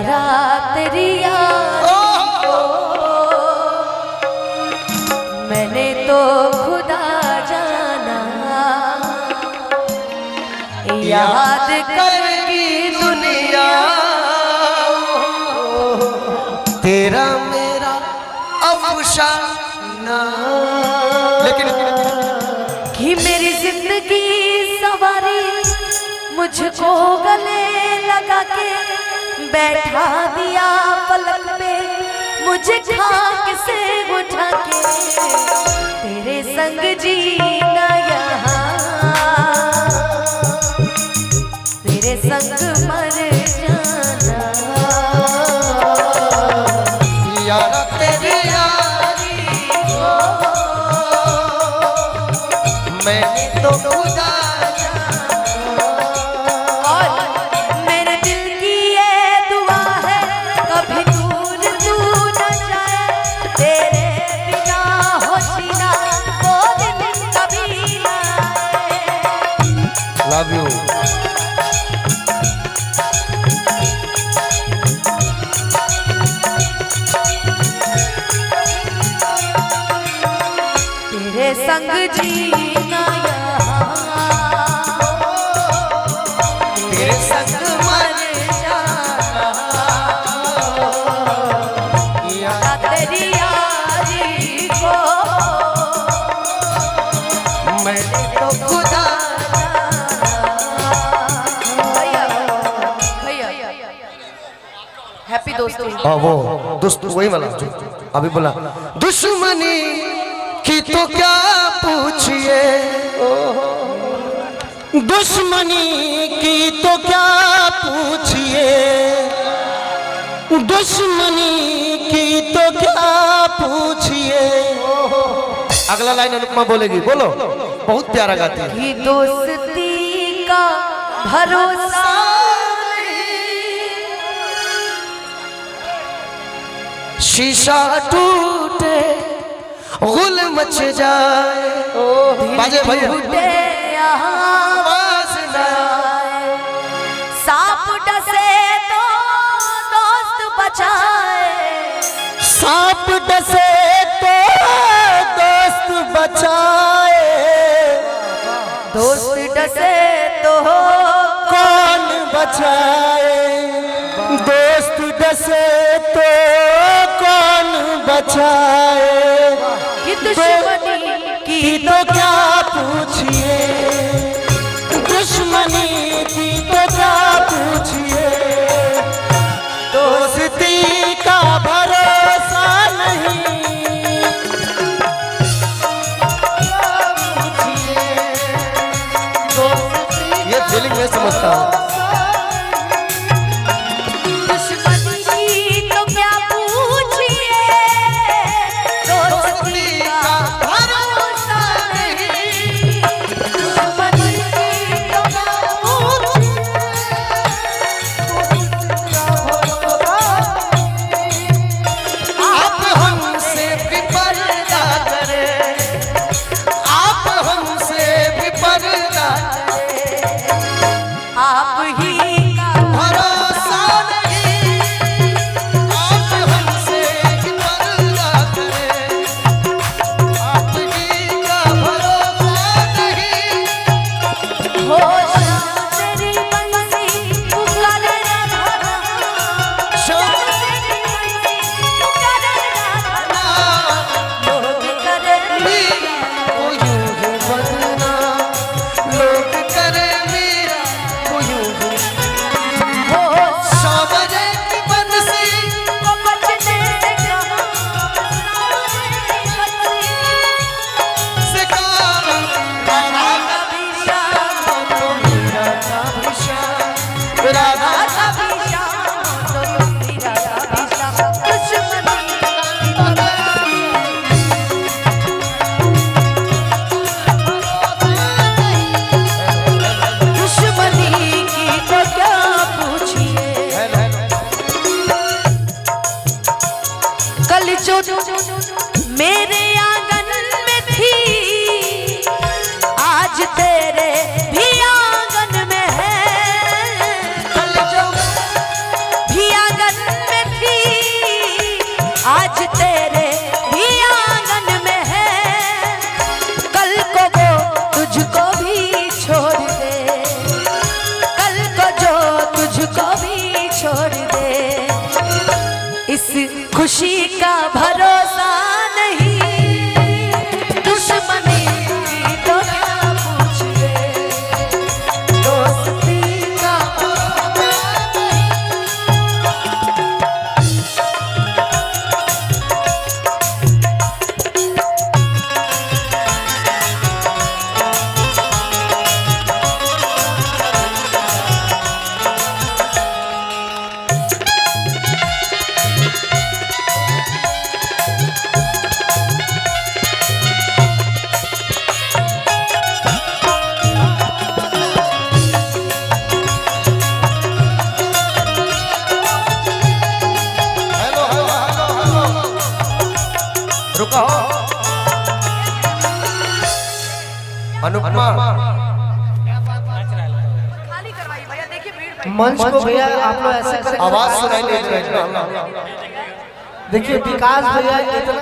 रात रिया मैंने तो खुदा जाना याद करगी दुनिया तेरा मेरा अफसाना। लेकिन कि मेरी जिंदगी सवारी मुझको गले लगा के बैठा दिया पलक पे मुझे खाक से उठा के तेरे संग जीना यहाँ तेरे संग मर जाना यारा तेरी यारी मैंने तो खुदा Love you. तेरे संग जीना तेरे संग मर जाना यारा तेरी यारी को मैंने तो खुदा। हैप्पी दोस्तों। हाँ वो दोस्त वही वाला अभी बोला दुश्मनी की तो क्या पूछिए दुश्मनी की तो क्या पूछिए दुश्मनी की तो क्या पूछिए। अगला लाइन अनुपमा बोलेगी बोलो बहुत प्यारा गाती है। कि दोस्ती का भरोसा शीशा टूटे गुल मच जाए बाजे भैया आवाज न आए सांप डसे तो दोस्त बचाए सांप डसे तो दोस्त बचाए दोस्त डसे तो कौन बचाए दोस्त डसे तो कौन बचाए। कि दुश्मनी की तो क्या पूछिए दुश्मनी की तो क्या पूछिए दोस्ती का भरोसा नहीं ये फीलिंग मैं समझता हूँ। मेरे आंगन में थी आज तेरे भी आंगन में है भी आंगन छोड़ दे। इस खुशी का भरोसा नहीं, दुश्मनी की तो क्या पूछिए, दोस्ती का रुका हो अनुपमा, मंच को भैया आप लोग ऐसे करें, आवाज सुनाई नहीं दे रही है। देखिए विकास भैया इतना